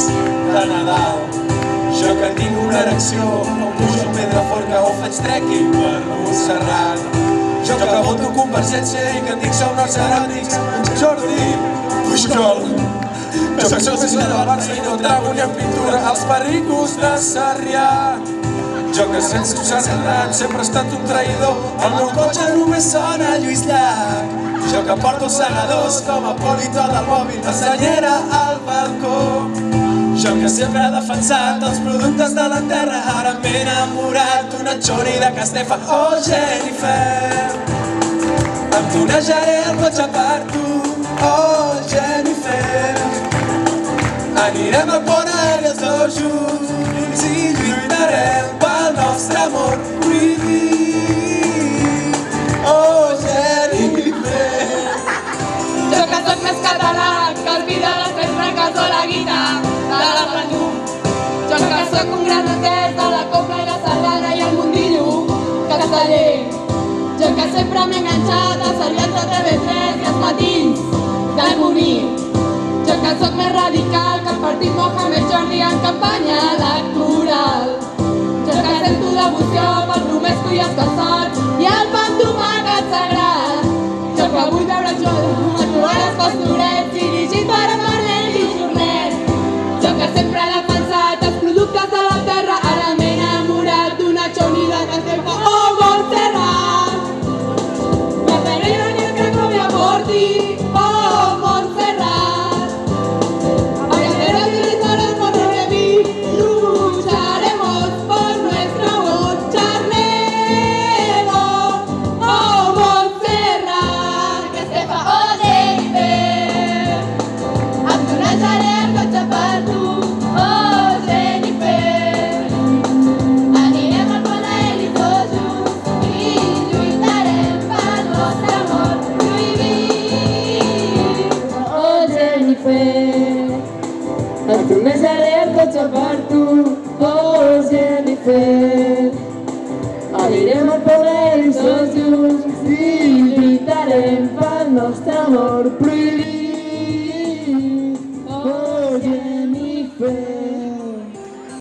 de Nadal. Jo que tinc una erecció, no pujo a Pedraforca o faig trekking per Montserrat. Jo que voto Convergència i que tinc somnis eròtics, Jordi Pujol. Jo que soc més del Barça i no trago ni en pintura els pericos de Sarrià. Jo que sense usar-se gran sempre he estat un traïdor, el meu cotxe només sona Lluís Llach. Jo que porto els segadors com a politó del mòbil, la senyera al balcó. Jo que sempre he defensat els productes de la terra, ara m'he enamorat d'una xori de Castefa. Oh, Jennifer, em tonejaré el cotxe per tu. Oh, Jennifer, anirem a Pont Aeri els dos junts i lluitarem pel nostre amor prohibit. Oh, Jennifer. Jo que soc més català que el vi de les tres branques o la guitarra de la Platú. Jo que soc un gran atès de la copla i la sardana i el mundillo casteller. Jo que sempre m'he enganxat als serials de TV3 i als matins del Boní. Jo que soc més radical que el partit Mohamed Jordi en campanya electoral. Jo que sento devoció pel romesco i els calçots i el pa amb tomàquet sagrat. Jo que vull veure el joc aturar els pastorets dirigit per Manel i Jornet. Jo que sempre he defensat els productes de la terra, ara m'he enamorat d'una xoni de Castefa. Oh, Montserrat, me pereira ni el Cracovia Porti. Oh, Montserrat, lucharemos por nuestro amor, charlemos. Oh, Montserrat, Castefa o Jennifer, em tonejaré el cotxe per tu. Oh, Jennifer, anirem al Pont Aeri tots junts i lluitarem pel nostre amor prohibit. Oh, Jennifer, em tonejaré el cotxe per tu. Oh, Jennifer, anirem al Pont Aeri tots junts i lluitarem pel nostre amor prohibit.